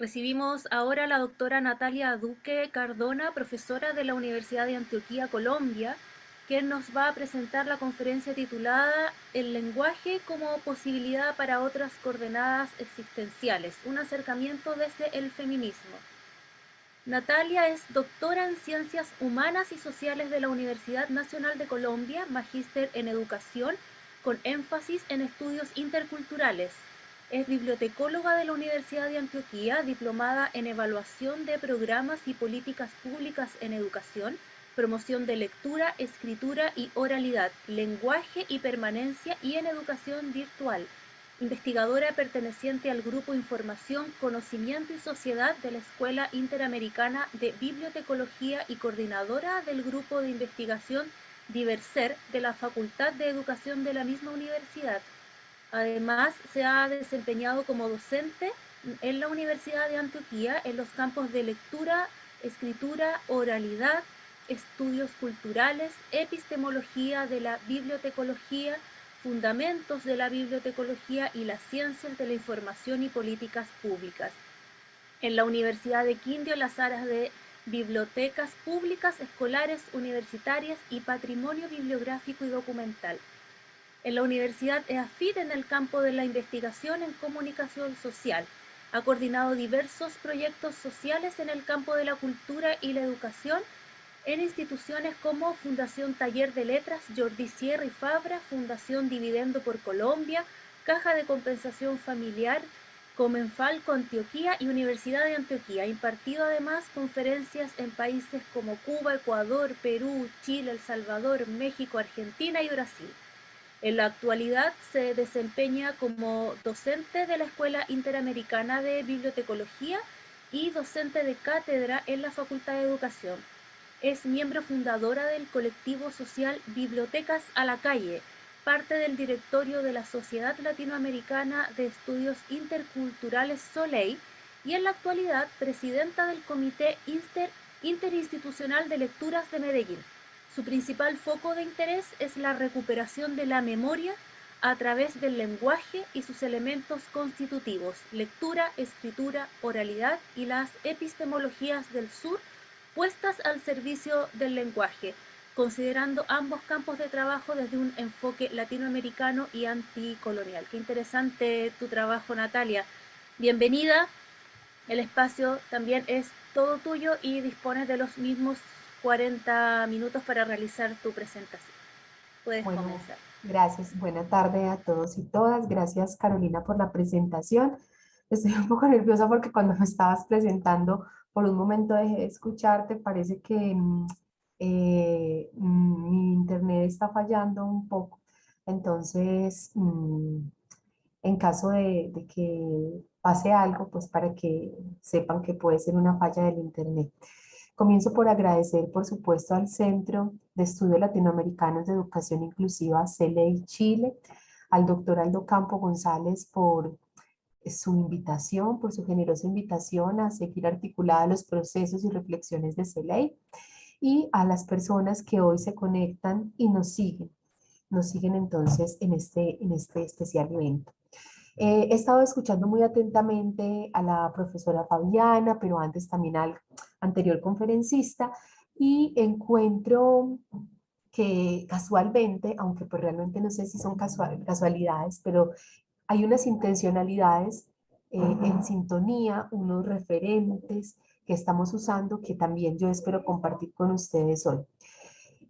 Recibimos ahora a la doctora Natalia Duque Cardona, profesora de la Universidad de Antioquia, Colombia, quien nos va a presentar la conferencia titulada El lenguaje como posibilidad para otras coordenadas existenciales, un acercamiento desde el feminismo. Natalia es doctora en Ciencias Humanas y Sociales de la Universidad Nacional de Colombia, magíster en Educación, con énfasis en estudios interculturales. Es bibliotecóloga de la Universidad de Antioquia, diplomada en Evaluación de Programas y Políticas Públicas en Educación, promoción de lectura, escritura y oralidad, lenguaje y permanencia y en educación virtual. Investigadora perteneciente al Grupo Información, Conocimiento y Sociedad de la Escuela Interamericana de Bibliotecología y coordinadora del Grupo de Investigación Diverser de la Facultad de Educación de la misma universidad. Además, se ha desempeñado como docente en la Universidad de Antioquia en los campos de lectura, escritura, oralidad, estudios culturales, epistemología de la bibliotecología, fundamentos de la bibliotecología y las ciencias de la información y políticas públicas. En la Universidad de Quindío, las áreas de bibliotecas públicas, escolares, universitarias y patrimonio bibliográfico y documental. En la Universidad EAFIT en el campo de la investigación en comunicación social. Ha coordinado diversos proyectos sociales en el campo de la cultura y la educación en instituciones como Fundación Taller de Letras Jordi Sierra y Fabra, Fundación Dividendo por Colombia, Caja de Compensación Familiar, Comenfalco Antioquia y Universidad de Antioquia. Ha impartido además conferencias en países como Cuba, Ecuador, Perú, Chile, El Salvador, México, Argentina y Brasil. En la actualidad se desempeña como docente de la Escuela Interamericana de Bibliotecología y docente de cátedra en la Facultad de Educación. Es miembro fundadora del colectivo social Bibliotecas a la Calle, parte del directorio de la Sociedad Latinoamericana de Estudios Interculturales Soleil y en la actualidad presidenta del Comité Interinstitucional de Lecturas de Medellín. Su principal foco de interés es la recuperación de la memoria a través del lenguaje y sus elementos constitutivos, lectura, escritura, oralidad y las epistemologías del sur puestas al servicio del lenguaje, considerando ambos campos de trabajo desde un enfoque latinoamericano y anticolonial. Qué interesante tu trabajo, Natalia. Bienvenida. El espacio también es todo tuyo y dispones de los mismos 40 minutos para realizar tu presentación. Puedes Bueno, comenzar. gracias. Buena tarde a todos y todas. Gracias, Carolina, por la presentación. Estoy un poco nerviosa porque cuando me estabas presentando, por un momento dejé de escucharte. Parece que mi internet está fallando un poco. Entonces, en caso de que pase algo, pues para que sepan que puede ser una falla del internet. Comienzo por agradecer, por supuesto, al Centro de Estudios Latinoamericanos de Educación Inclusiva, CELEI Chile, al doctor Aldo Campo González por su invitación, por su generosa invitación a seguir articulada los procesos y reflexiones de CELEI y a las personas que hoy se conectan y nos siguen entonces en este especial evento. He estado escuchando muy atentamente a la profesora Fabiana, pero antes también al anterior conferencista, y encuentro que casualmente, aunque pues realmente no sé si son casualidades, pero hay unas intencionalidades en sintonía, unos referentes que estamos usando que también yo espero compartir con ustedes hoy.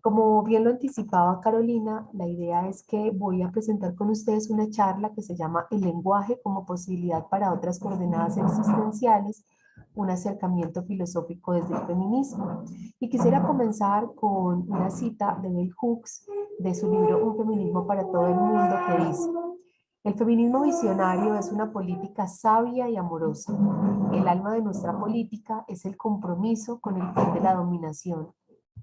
Como bien lo anticipaba Carolina, la idea es que voy a presentar con ustedes una charla que se llama El lenguaje como posibilidad para otras coordenadas existenciales, un acercamiento filosófico desde el feminismo. Y quisiera comenzar con una cita de Bell Hooks de su libro Un feminismo para todo el mundo que dice: el feminismo visionario es una política sabia y amorosa. El alma de nuestra política es el compromiso con el fin de la dominación.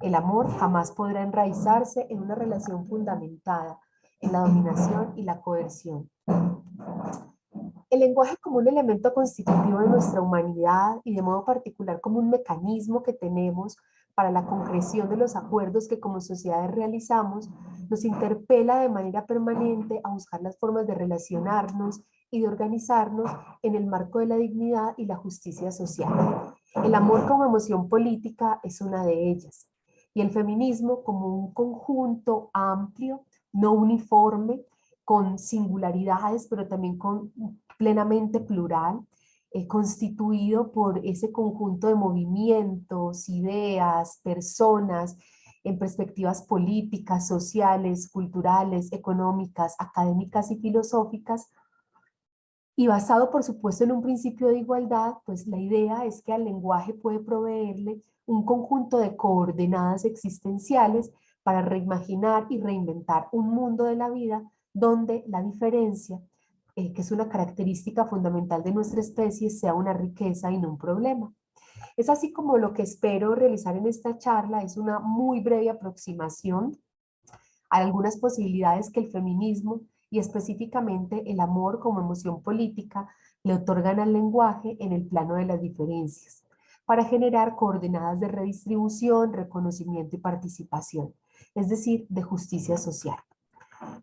El amor jamás podrá enraizarse en una relación fundamentada en la dominación y la coerción. El lenguaje como un elemento constitutivo de nuestra humanidad y de modo particular como un mecanismo que tenemos para la concreción de los acuerdos que como sociedades realizamos, nos interpela de manera permanente a buscar las formas de relacionarnos y de organizarnos en el marco de la dignidad y la justicia social. El amor como emoción política es una de ellas, y el feminismo como un conjunto amplio, no uniforme, con singularidades, pero también con plenamente plural, constituido por ese conjunto de movimientos, ideas, personas, en perspectivas políticas, sociales, culturales, económicas, académicas y filosóficas, y basado, por supuesto, en un principio de igualdad, pues la idea es que al lenguaje puede proveerle un conjunto de coordenadas existenciales para reimaginar y reinventar un mundo de la vida donde la diferencia, que es una característica fundamental de nuestra especie, sea una riqueza y no un problema. Es así como lo que espero realizar en esta charla es una muy breve aproximación a algunas posibilidades que el feminismo y específicamente el amor como emoción política le otorgan al lenguaje en el plano de las diferencias, para generar coordenadas de redistribución, reconocimiento y participación, es decir, de justicia social.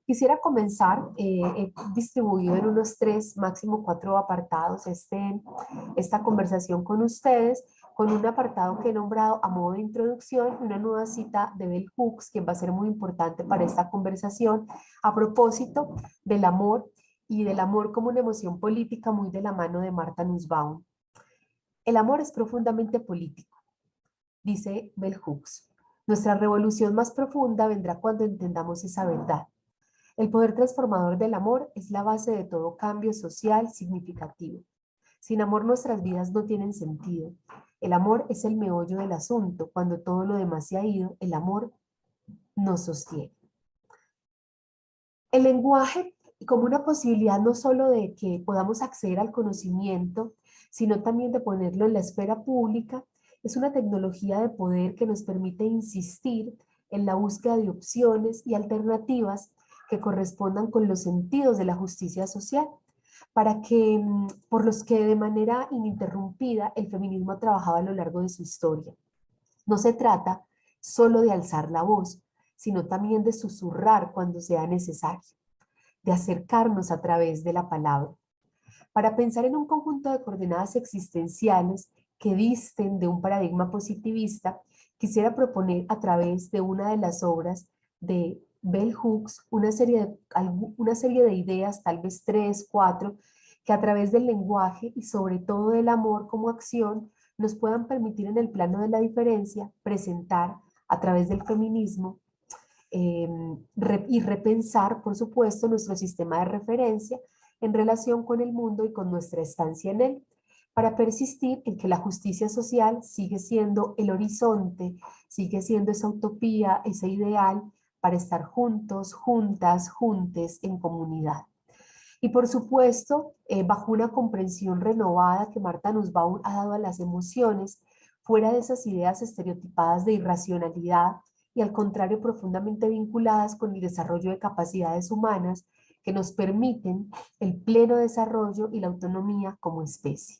Quisiera comenzar, he distribuido en unos 3, máximo 4 apartados esta conversación con ustedes, con un apartado que he nombrado a modo de introducción, una nueva cita de Bell Hooks, quien va a ser muy importante para esta conversación, a propósito del amor y del amor como una emoción política muy de la mano de Martha Nussbaum. El amor es profundamente político, dice Bell Hooks. Nuestra revolución más profunda vendrá cuando entendamos esa verdad. El poder transformador del amor es la base de todo cambio social significativo. Sin amor nuestras vidas no tienen sentido. El amor es el meollo del asunto. Cuando todo lo demás se ha ido, el amor nos sostiene. El lenguaje como una posibilidad no solo de que podamos acceder al conocimiento, sino también de ponerlo en la esfera pública, es una tecnología de poder que nos permite insistir en la búsqueda de opciones y alternativas que correspondan con los sentidos de la justicia social, para que, por los que de manera ininterrumpida el feminismo ha trabajado a lo largo de su historia. No se trata solo de alzar la voz, sino también de susurrar cuando sea necesario, de acercarnos a través de la palabra, para pensar en un conjunto de coordenadas existenciales que disten de un paradigma positivista. Quisiera proponer a través de una de las obras de Bell Hooks una serie de ideas, tal vez 3, 4, que a través del lenguaje y sobre todo del amor como acción nos puedan permitir en el plano de la diferencia presentar a través del feminismo eh, y repensar, por supuesto, nuestro sistema de referencia en relación con el mundo y con nuestra estancia en él, para persistir en que la justicia social sigue siendo el horizonte, sigue siendo esa utopía, ese ideal para estar juntos, juntas, juntes en comunidad. Y por supuesto, bajo una comprensión renovada que Martha Nussbaum ha dado a las emociones, fuera de esas ideas estereotipadas de irracionalidad y al contrario profundamente vinculadas con el desarrollo de capacidades humanas que nos permiten el pleno desarrollo y la autonomía como especie.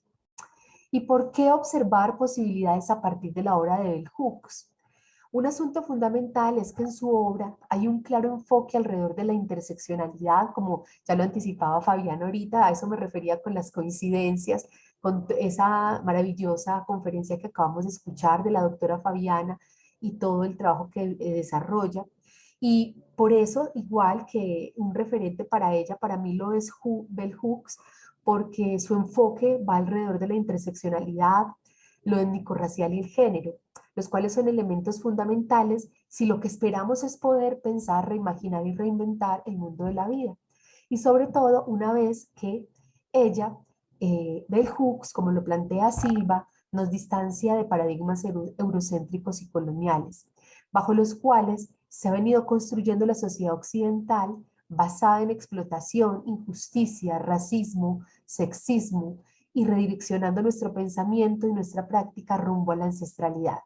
¿Y por qué observar posibilidades a partir de la obra de Bell Hooks? Un asunto fundamental es que en su obra hay un claro enfoque alrededor de la interseccionalidad, como ya lo anticipaba Fabián ahorita, a eso me refería con las coincidencias, con esa maravillosa conferencia que acabamos de escuchar de la doctora Fabiana y todo el trabajo que desarrolla. Y por eso, igual que un referente para ella, para mí lo es Bell Hooks, porque su enfoque va alrededor de la interseccionalidad, lo étnico-racial y el género, los cuales son elementos fundamentales si lo que esperamos es poder pensar, reimaginar y reinventar el mundo de la vida. Y sobre todo, una vez que ella, Bell Hooks, como lo plantea Silva, nos distancia de paradigmas eurocéntricos y coloniales, bajo los cuales se ha venido construyendo la sociedad occidental basada en explotación, injusticia, racismo, sexismo y redireccionando nuestro pensamiento y nuestra práctica rumbo a la ancestralidad.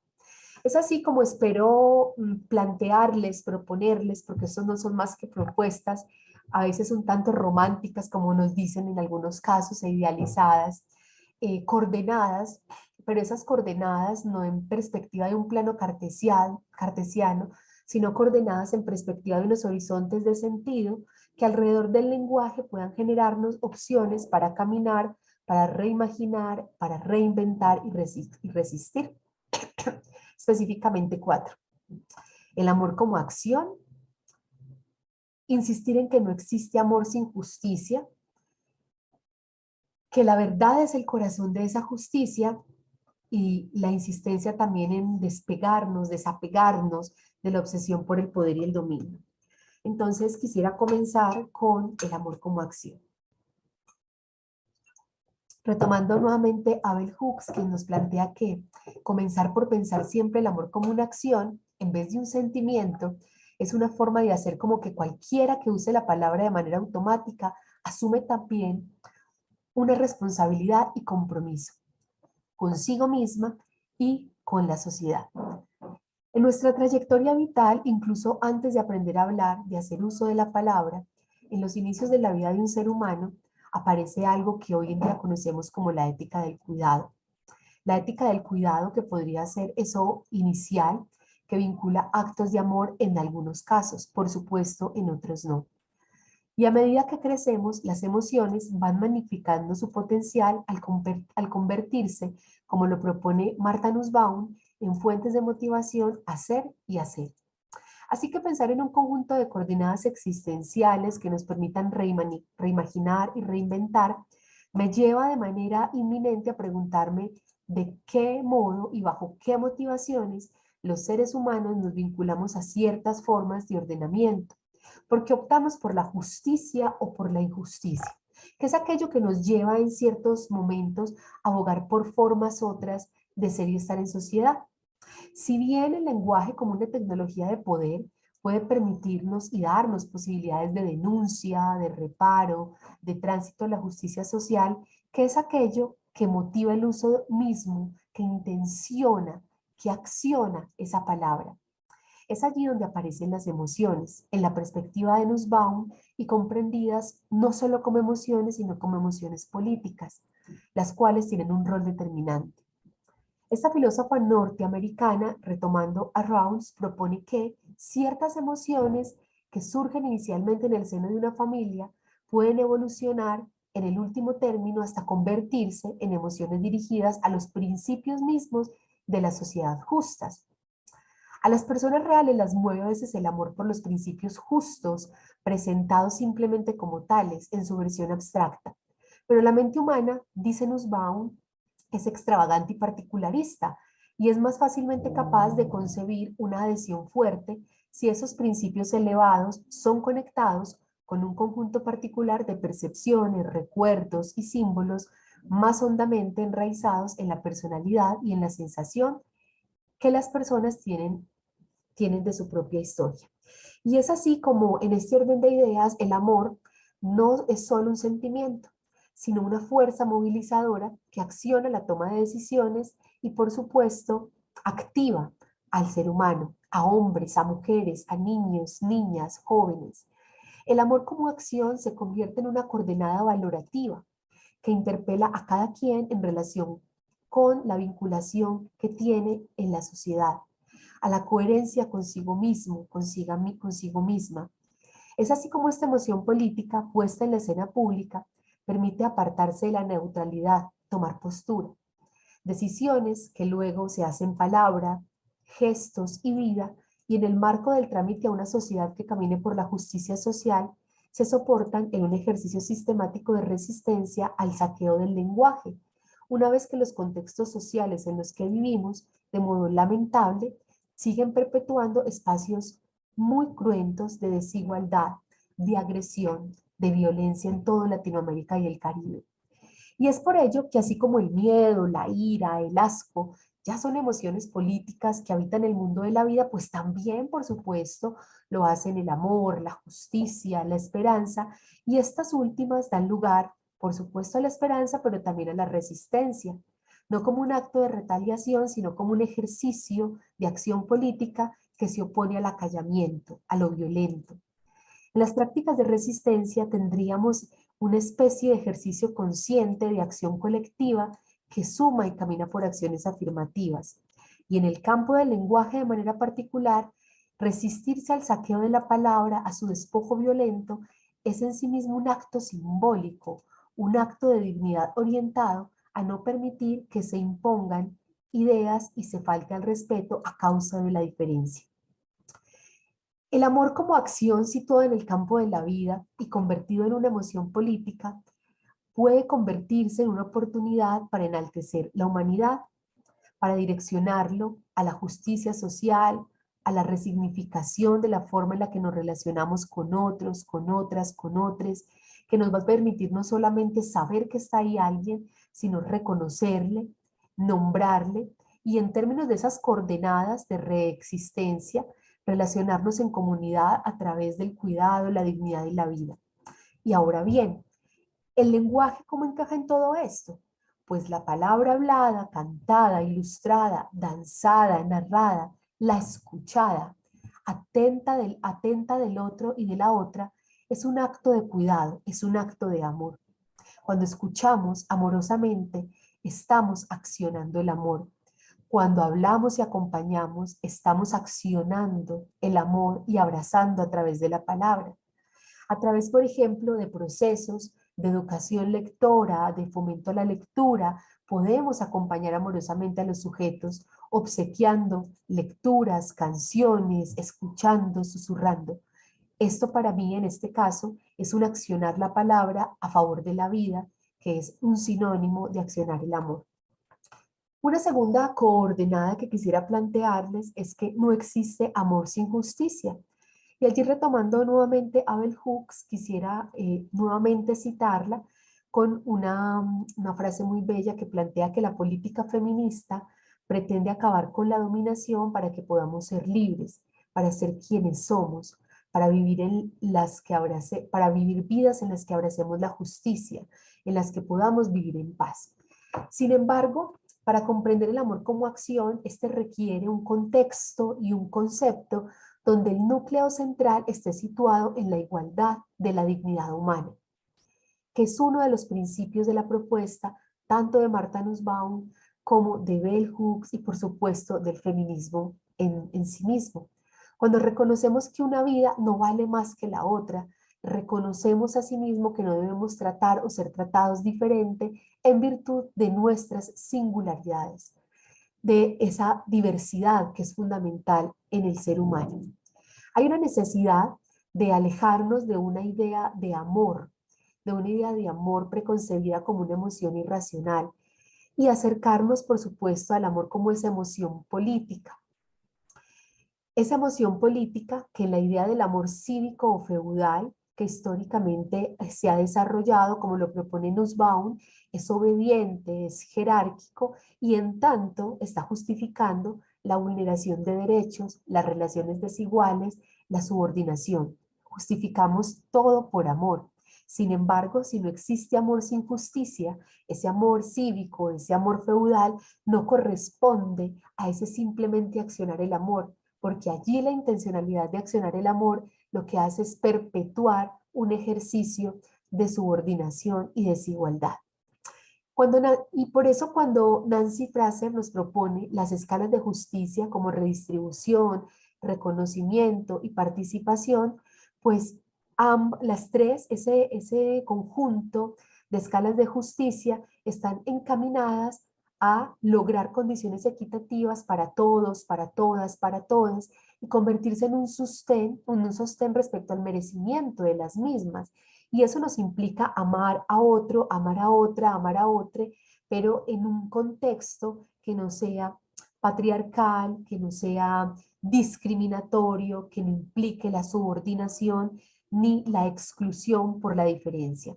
Es así como espero plantearles, proponerles, porque eso no son más que propuestas, a veces un tanto románticas, como nos dicen en algunos casos, e idealizadas, coordenadas, pero esas coordenadas no en perspectiva de un plano cartesiano, sino coordenadas en perspectiva de unos horizontes de sentido que alrededor del lenguaje puedan generarnos opciones para caminar, para reimaginar, para reinventar y resistir. Específicamente 4. El amor como acción, insistir en que no existe amor sin justicia, que la verdad es el corazón de esa justicia y la insistencia también en despegarnos, desapegarnos de la obsesión por el poder y el dominio. Entonces quisiera comenzar con el amor como acción. Retomando nuevamente a Bell Hooks, quien nos plantea que comenzar por pensar siempre el amor como una acción en vez de un sentimiento es una forma de hacer como que cualquiera que use la palabra de manera automática asume también una responsabilidad y compromiso consigo misma y con la sociedad. En nuestra trayectoria vital, incluso antes de aprender a hablar, de hacer uso de la palabra, en los inicios de la vida de un ser humano, aparece algo que hoy en día conocemos como la ética del cuidado. La ética del cuidado que podría ser eso inicial, que vincula actos de amor en algunos casos, por supuesto en otros no. Y a medida que crecemos, las emociones van magnificando su potencial al convertirse, como lo propone Martha Nussbaum, en fuentes de motivación a ser y hacer. Así que pensar en un conjunto de coordenadas existenciales que nos permitan reimaginar y reinventar me lleva de manera inminente a preguntarme de qué modo y bajo qué motivaciones los seres humanos nos vinculamos a ciertas formas de ordenamiento, porque optamos por la justicia o por la injusticia, que es aquello que nos lleva en ciertos momentos a abogar por formas otras de ser y estar en sociedad. Si bien el lenguaje como una tecnología de poder puede permitirnos y darnos posibilidades de denuncia, de reparo, de tránsito a la justicia social, que es aquello que motiva el uso mismo, que intenciona, que acciona esa palabra. Es allí donde aparecen las emociones, en la perspectiva de Nussbaum y comprendidas no solo como emociones, sino como emociones políticas, las cuales tienen un rol determinante. Esta filósofa norteamericana, retomando a Rawls, propone que ciertas emociones que surgen inicialmente en el seno de una familia pueden evolucionar en el último término hasta convertirse en emociones dirigidas a los principios mismos de la sociedad justas. A las personas reales las mueve a veces el amor por los principios justos, presentados simplemente como tales en su versión abstracta. Pero la mente humana, dice Nussbaum, es extravagante y particularista y es más fácilmente capaz de concebir una adhesión fuerte si esos principios elevados son conectados con un conjunto particular de percepciones, recuerdos y símbolos más hondamente enraizados en la personalidad y en la sensación que las personas tienen de su propia historia. Y es así como en este orden de ideas el amor no es solo un sentimiento, sino una fuerza movilizadora que acciona la toma de decisiones y por supuesto activa al ser humano, a hombres, a mujeres, a niños, niñas, jóvenes. El amor como acción se convierte en una coordenada valorativa que interpela a cada quien en relación con la vinculación que tiene en la sociedad, a la coherencia consigo mismo, consigo misma. Es así como esta emoción política puesta en la escena pública permite apartarse de la neutralidad, tomar postura. Decisiones que luego se hacen palabra, gestos y vida, y en el marco del trámite a una sociedad que camine por la justicia social, se soportan en un ejercicio sistemático de resistencia al saqueo del lenguaje, una vez que los contextos sociales en los que vivimos, de modo lamentable, siguen perpetuando espacios muy cruentos de desigualdad, de agresión, de violencia en toda Latinoamérica y el Caribe. Y es por ello que así como el miedo, la ira, el asco, ya son emociones políticas que habitan el mundo de la vida, pues también, por supuesto, lo hacen el amor, la justicia, la esperanza, y estas últimas dan lugar, por supuesto, a la esperanza, pero también a la resistencia, no como un acto de retaliación, sino como un ejercicio de acción política que se opone al acallamiento, a lo violento. En las prácticas de resistencia tendríamos una especie de ejercicio consciente de acción colectiva que suma y camina por acciones afirmativas. Y en el campo del lenguaje de manera particular, resistirse al saqueo de la palabra, a su despojo violento, es en sí mismo un acto simbólico, un acto de dignidad orientado a no permitir que se impongan ideas y se falte al respeto a causa de la diferencia. El amor como acción situada en el campo de la vida y convertido en una emoción política puede convertirse en una oportunidad para enaltecer la humanidad, para direccionarlo a la justicia social, a la resignificación de la forma en la que nos relacionamos con otros, con otras, con otros, que nos va a permitir no solamente saber que está ahí alguien, sino reconocerle, nombrarle y en términos de esas coordenadas de reexistencia, relacionarnos en comunidad a través del cuidado, la dignidad y la vida. Y ahora bien, ¿el lenguaje cómo encaja en todo esto? Pues la palabra hablada, cantada, ilustrada, danzada, narrada, la escuchada, atenta del otro y de la otra, es un acto de cuidado, es un acto de amor. Cuando escuchamos amorosamente, estamos accionando el amor. Cuando hablamos y acompañamos, estamos accionando el amor y abrazando a través de la palabra. A través, por ejemplo, de procesos de educación lectora, de fomento a la lectura, podemos acompañar amorosamente a los sujetos, obsequiando lecturas, canciones, escuchando, susurrando. Esto para mí, en este caso, es un accionar la palabra a favor de la vida, que es un sinónimo de accionar el amor. Una segunda coordenada que quisiera plantearles es que no existe amor sin justicia. Y allí retomando nuevamente a Bell Hooks, quisiera nuevamente citarla con una frase muy bella que plantea que la política feminista pretende acabar con la dominación para que podamos ser libres, para ser quienes somos, para vivir, para vivir vidas en las que abracemos la justicia, en las que podamos vivir en paz. Sin embargo, para comprender el amor como acción, este requiere un contexto y un concepto donde el núcleo central esté situado en la igualdad de la dignidad humana, que es uno de los principios de la propuesta tanto de Martha Nussbaum como de Bell Hooks y por supuesto del feminismo en sí mismo. Cuando reconocemos que una vida no vale más que la otra, reconocemos asimismo que no debemos tratar o ser tratados diferente en virtud de nuestras singularidades, de esa diversidad que es fundamental en el ser humano. Hay una necesidad de alejarnos de una idea de amor preconcebida como una emoción irracional y acercarnos, por supuesto, al amor como esa emoción política. Esa emoción política que en la idea del amor cívico o feudal, que históricamente se ha desarrollado, como lo propone Nussbaum, es obediente, es jerárquico y en tanto está justificando la vulneración de derechos, las relaciones desiguales, la subordinación. Justificamos todo por amor. Sin embargo, si no existe amor sin justicia, ese amor cívico, ese amor feudal, no corresponde a ese simplemente accionar el amor, porque allí la intencionalidad de accionar el amor lo que hace es perpetuar un ejercicio de subordinación y desigualdad. Y por eso cuando Nancy Fraser nos propone las escalas de justicia como redistribución, reconocimiento y participación, pues las tres, ese conjunto de escalas de justicia están encaminadas a lograr condiciones equitativas para todos, para todas, para todas, y convertirse en un sostén respecto al merecimiento de las mismas. Y eso nos implica amar a otro, amar a otra, amar a otro, pero en un contexto que no sea patriarcal, que no sea discriminatorio, que no implique la subordinación ni la exclusión por la diferencia.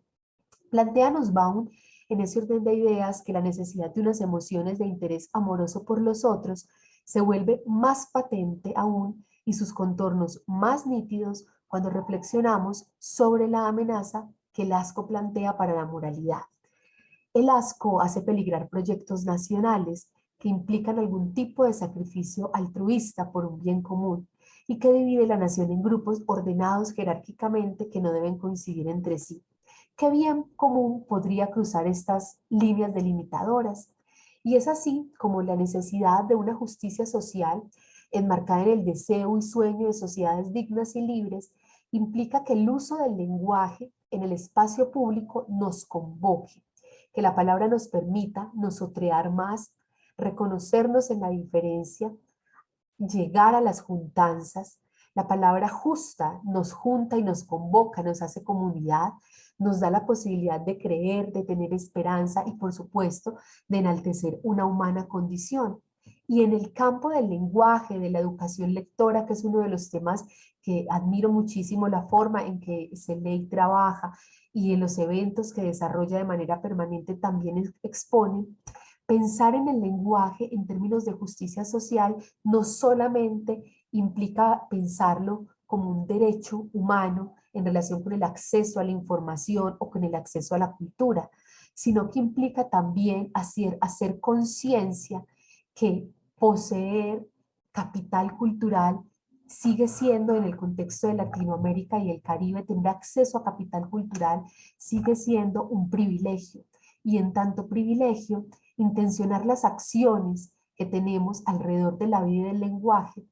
Plantea Nussbaum en ese orden de ideas que la necesidad de unas emociones de interés amoroso por los otros se vuelve más patente aún y sus contornos más nítidos cuando reflexionamos sobre la amenaza que el asco plantea para la moralidad. El asco hace peligrar proyectos nacionales que implican algún tipo de sacrificio altruista por un bien común y que divide la nación en grupos ordenados jerárquicamente que no deben coincidir entre sí. ¿Qué bien común podría cruzar estas líneas delimitadoras? Y es así como la necesidad de una justicia social enmarcada en el deseo y sueño de sociedades dignas y libres implica que el uso del lenguaje en el espacio público nos convoque, que la palabra nos permita nosotrear más, reconocernos en la diferencia, llegar a las juntanzas. La palabra justa nos junta y nos convoca, nos hace comunidad, nos da la posibilidad de creer, de tener esperanza y por supuesto de enaltecer una humana condición. Y en el campo del lenguaje, de la educación lectora, que es uno de los temas que admiro muchísimo, la forma en que se lee y trabaja y en los eventos que desarrolla de manera permanente también expone, pensar en el lenguaje en términos de justicia social no solamente implica pensarlo como un derecho humano en relación con el acceso a la información o con el acceso a la cultura, sino que implica también hacer conciencia que poseer capital cultural sigue siendo en el contexto de Latinoamérica y el Caribe, tener acceso a capital cultural sigue siendo un privilegio. Y en tanto privilegio, intencionar las acciones que tenemos alrededor de la vida y del lenguaje,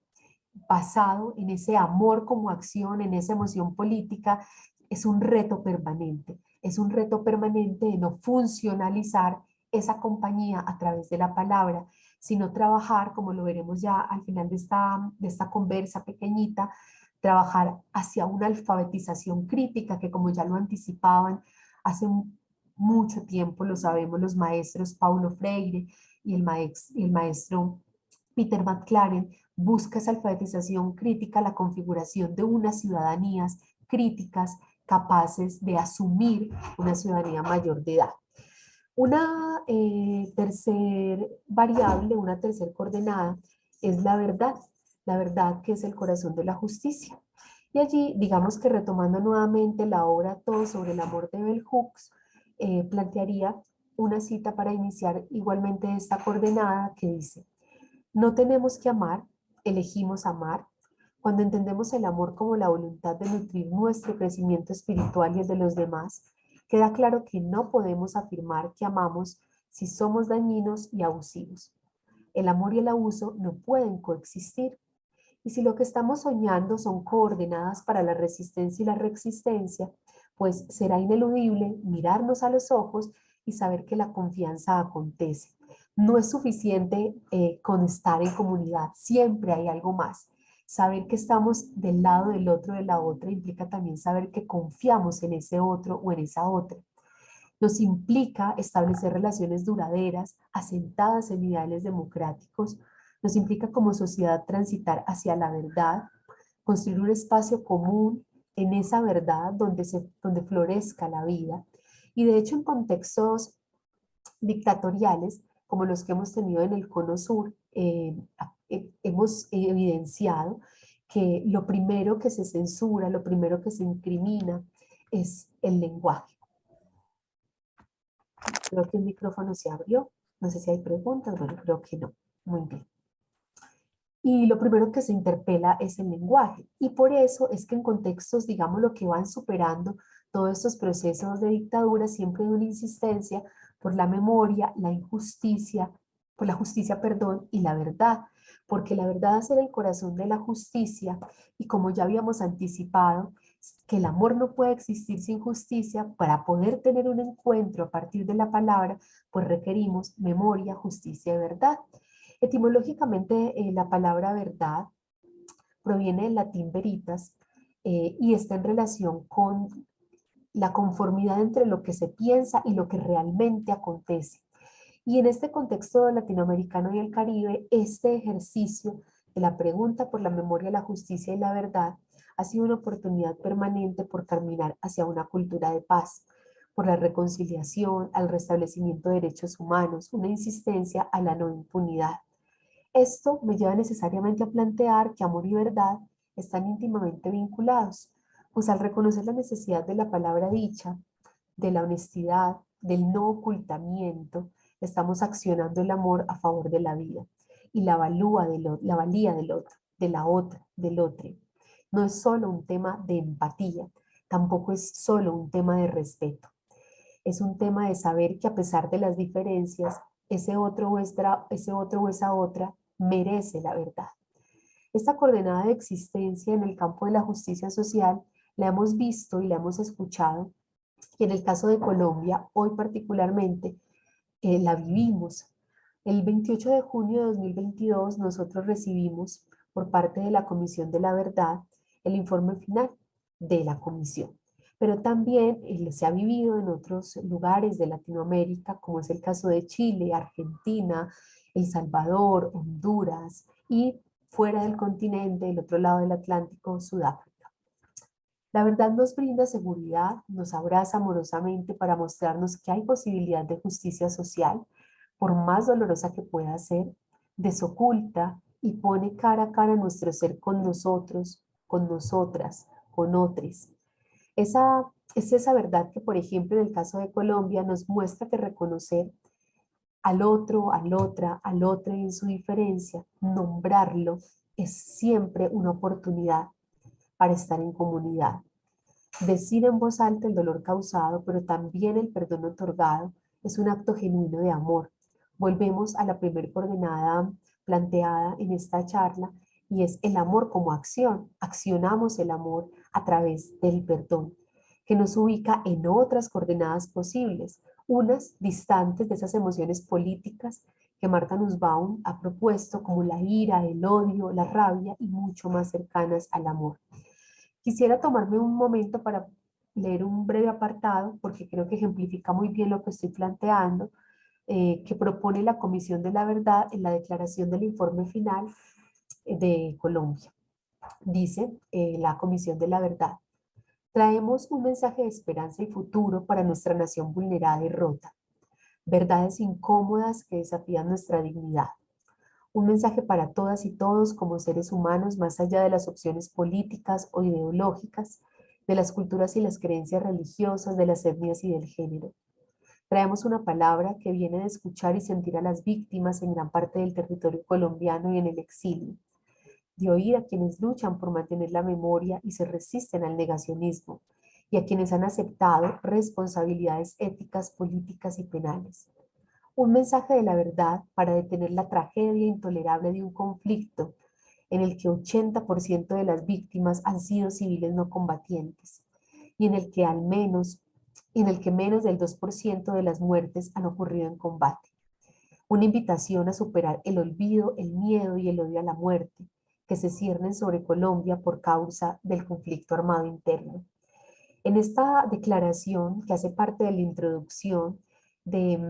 basado en ese amor como acción, en esa emoción política, es un reto permanente. Es un reto permanente de no funcionalizar esa compañía a través de la palabra, sino trabajar, como lo veremos ya al final de esta conversa pequeñita, trabajar hacia una alfabetización crítica que, como ya lo anticipaban hace mucho tiempo, lo sabemos los maestros Paulo Freire y el maestro Peter McLaren, busca esa alfabetización crítica, la configuración de unas ciudadanías críticas capaces de asumir una ciudadanía mayor de edad. Una tercer variable, una tercer coordenada es la verdad que es el corazón de la justicia. Y allí, digamos que retomando nuevamente la obra Todo sobre el amor de Bell Hooks, plantearía una cita para iniciar igualmente esta coordenada que dice: no tenemos que amar, elegimos amar. Cuando entendemos el amor como la voluntad de nutrir nuestro crecimiento espiritual y el de los demás, queda claro que no podemos afirmar que amamos si somos dañinos y abusivos. El amor y el abuso no pueden coexistir. Y si lo que estamos soñando son coordenadas para la resistencia y la reexistencia, pues será ineludible mirarnos a los ojos y saber que la confianza acontece. No es suficiente con estar en comunidad, siempre hay algo más. Saber que estamos del lado del otro, de la otra, implica también saber que confiamos en ese otro o en esa otra. Nos implica establecer relaciones duraderas, asentadas en ideales democráticos. Nos implica como sociedad transitar hacia la verdad, construir un espacio común en esa verdad donde florezca la vida. Y de hecho en contextos dictatoriales, como los que hemos tenido en el Cono Sur, hemos evidenciado que lo primero que se censura, lo primero que se incrimina es el lenguaje. Creo que el micrófono se abrió. No sé si hay preguntas. Bueno, creo que no. Muy bien. Y lo primero que se interpela es el lenguaje. Y por eso es que en contextos, digamos, lo que van superando todos estos procesos de dictadura, siempre hay una insistencia por la memoria, la injusticia, por la justicia, perdón, y la verdad. Porque la verdad es el corazón de la justicia y como ya habíamos anticipado, que el amor no puede existir sin justicia. Para poder tener un encuentro a partir de la palabra, pues requerimos memoria, justicia y verdad. Etimológicamente, la palabra verdad proviene del latín veritas y está en relación con la conformidad entre lo que se piensa y lo que realmente acontece. Y en este contexto latinoamericano y el Caribe, este ejercicio de la pregunta por la memoria, la justicia y la verdad ha sido una oportunidad permanente por caminar hacia una cultura de paz, por la reconciliación, al restablecimiento de derechos humanos, una insistencia a la no impunidad. Esto me lleva necesariamente a plantear que amor y verdad están íntimamente vinculados, pues al reconocer la necesidad de la palabra dicha, de la honestidad, del no ocultamiento, estamos accionando el amor a favor de la vida y la valía del otro, de la otra, del otro. No es solo un tema de empatía, tampoco es solo un tema de respeto. Es un tema de saber que a pesar de las diferencias, ese otro o esa otra merece la verdad. Esta coordenada de existencia en el campo de la justicia social La hemos visto y la hemos escuchado, y en el caso de Colombia, hoy particularmente, la vivimos. El 28 de junio de 2022 nosotros recibimos por parte de la Comisión de la Verdad el informe final de la comisión. Pero también se ha vivido en otros lugares de Latinoamérica, como es el caso de Chile, Argentina, El Salvador, Honduras y fuera del continente, del otro lado del Atlántico, Sudáfrica. La verdad nos brinda seguridad, nos abraza amorosamente para mostrarnos que hay posibilidad de justicia social, por más dolorosa que pueda ser, desoculta y pone cara a cara nuestro ser con nosotros, con nosotras, con otros. Esa, es esa verdad que, por ejemplo, en el caso de Colombia, nos muestra que reconocer al otro, al otro en su diferencia, nombrarlo, es siempre una oportunidad para estar en comunidad. Decir en voz alta el dolor causado, pero también el perdón otorgado, es un acto genuino de amor. Volvemos a la primer coordenada planteada en esta charla y es el amor como acción. Accionamos el amor a través del perdón, que nos ubica en otras coordenadas posibles, unas distantes de esas emociones políticas que Marta Nussbaum ha propuesto como la ira, el odio, la rabia y mucho más cercanas al amor. Quisiera tomarme un momento para leer un breve apartado, porque creo que ejemplifica muy bien lo que estoy planteando, que propone la Comisión de la Verdad en la declaración del informe final de Colombia. Dice la Comisión de la Verdad: traemos un mensaje de esperanza y futuro para nuestra nación vulnerada y rota. Verdades incómodas que desafían nuestra dignidad. Un mensaje para todas y todos como seres humanos, más allá de las opciones políticas o ideológicas, de las culturas y las creencias religiosas, de las etnias y del género. Traemos una palabra que viene de escuchar y sentir a las víctimas en gran parte del territorio colombiano y en el exilio, de oír a quienes luchan por mantener la memoria y se resisten al negacionismo, y a quienes han aceptado responsabilidades éticas, políticas y penales. Un mensaje de la verdad para detener la tragedia intolerable de un conflicto en el que 80% de las víctimas han sido civiles no combatientes y en el que menos del 2% de las muertes han ocurrido en combate. Una invitación a superar el olvido, el miedo y el odio a la muerte que se ciernen sobre Colombia por causa del conflicto armado interno. En esta declaración, que hace parte de la introducción de,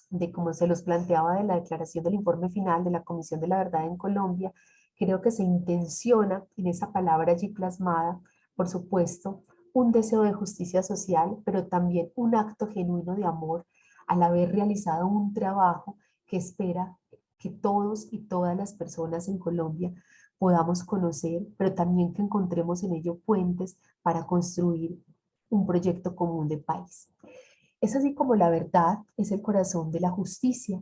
de como se los planteaba de la declaración del informe final de la Comisión de la Verdad en Colombia, creo que se intenciona en esa palabra allí plasmada, por supuesto, un deseo de justicia social, pero también un acto genuino de amor al haber realizado un trabajo que espera que todos y todas las personas en Colombia podamos conocer, pero también que encontremos en ello puentes para construir un proyecto común de país. Es así como la verdad es el corazón de la justicia,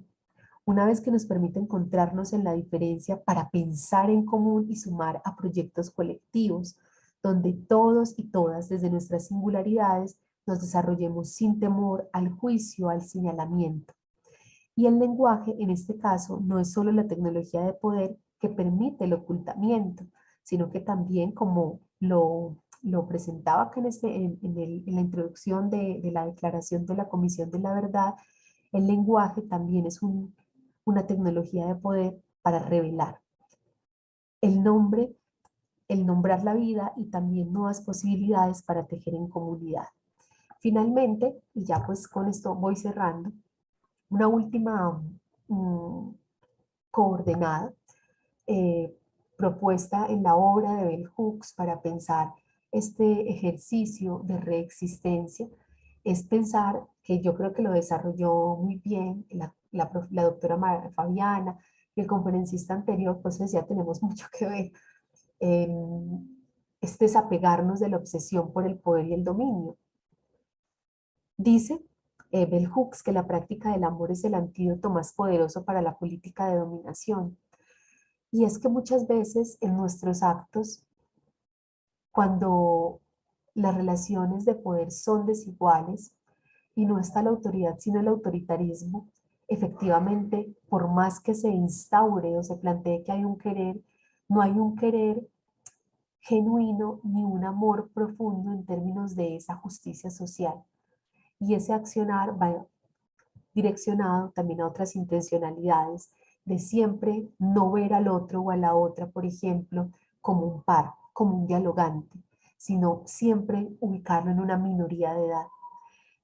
una vez que nos permite encontrarnos en la diferencia para pensar en común y sumar a proyectos colectivos, donde todos y todas, desde nuestras singularidades, nos desarrollemos sin temor al juicio, al señalamiento. Y el lenguaje, en este caso, no es solo la tecnología de poder que permite el ocultamiento, sino que también, como lo presentaba acá en la introducción de la declaración de la Comisión de la Verdad, el lenguaje también es una tecnología de poder para revelar el nombre, el nombrar la vida y también nuevas posibilidades para tejer en comunidad. Finalmente, y ya pues con esto voy cerrando, una última mm, coordenada eh, propuesta en la obra de Bell Hooks para pensar este ejercicio de reexistencia es pensar, que yo creo que lo desarrolló muy bien la doctora Fabiana y el conferencista anterior, pues ya tenemos mucho que ver, es desapegarnos de la obsesión por el poder y el dominio. Dice Bell Hooks que la práctica del amor es el antídoto más poderoso para la política de dominación. Y es que muchas veces en nuestros actos, cuando las relaciones de poder son desiguales y no está la autoridad sino el autoritarismo, efectivamente, por más que se instaure o se plantee que hay un querer, no hay un querer genuino ni un amor profundo en términos de esa justicia social. Y ese accionar va direccionado también a otras intencionalidades de siempre no ver al otro o a la otra, por ejemplo, como un par, como un dialogante, sino siempre ubicarlo en una minoría de edad.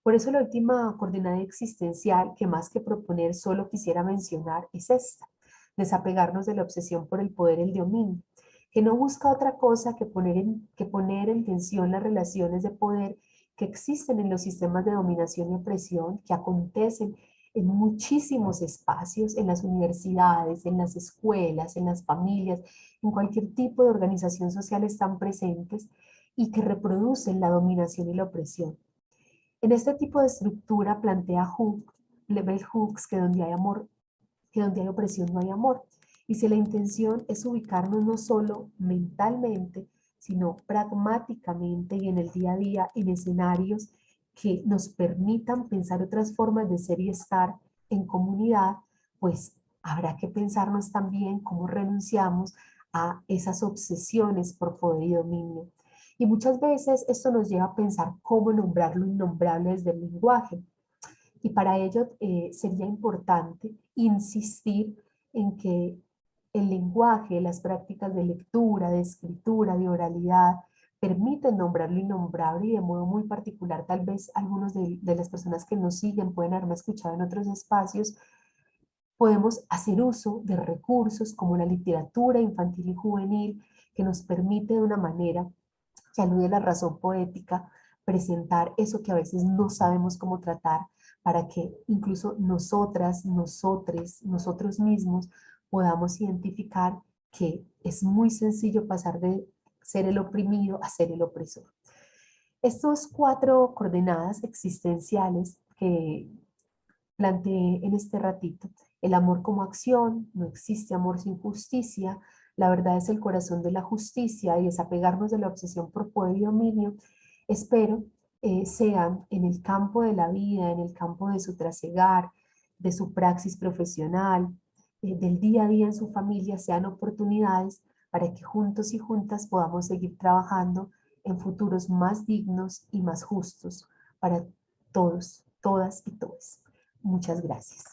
Por eso la última coordenada existencial que más que proponer solo quisiera mencionar es esta: desapegarnos de la obsesión por el poder y el dominio, que no busca otra cosa que poner en tensión las relaciones de poder que existen en los sistemas de dominación y opresión, que acontecen en muchísimos espacios, en las universidades, en las escuelas, en las familias, en cualquier tipo de organización social están presentes y que reproducen la dominación y la opresión. En este tipo de estructura plantea Bell Hooks que donde hay amor, que donde hay opresión no hay amor. Y si la intención es ubicarnos no solo mentalmente, sino pragmáticamente y en el día a día en escenarios que nos permitan pensar otras formas de ser y estar en comunidad, pues habrá que pensarnos también cómo renunciamos a esas obsesiones por poder y dominio. Y muchas veces esto nos lleva a pensar cómo nombrar lo innombrable desde el lenguaje. Y para ello sería importante insistir en que el lenguaje, las prácticas de lectura, de escritura, de oralidad, permiten nombrar lo innombrable y de modo muy particular, tal vez algunos de las personas que nos siguen pueden haberme escuchado en otros espacios, podemos hacer uso de recursos como la literatura infantil y juvenil que nos permite de una manera que alude a la razón poética, presentar eso que a veces no sabemos cómo tratar para que incluso nosotras, nosotres, nosotros mismos podamos identificar que es muy sencillo pasar de ser el oprimido a ser el opresor. Estos cuatro coordenadas existenciales que planteé en este ratito: el amor como acción, no existe amor sin justicia, la verdad es el corazón de la justicia y desapegarnos de la obsesión por poder y dominio, espero sean en el campo de la vida, en el campo de su trasegar, de su praxis profesional, del día a día en su familia, sean oportunidades para que juntos y juntas podamos seguir trabajando en futuros más dignos y más justos para todos, todas y todos. Muchas gracias.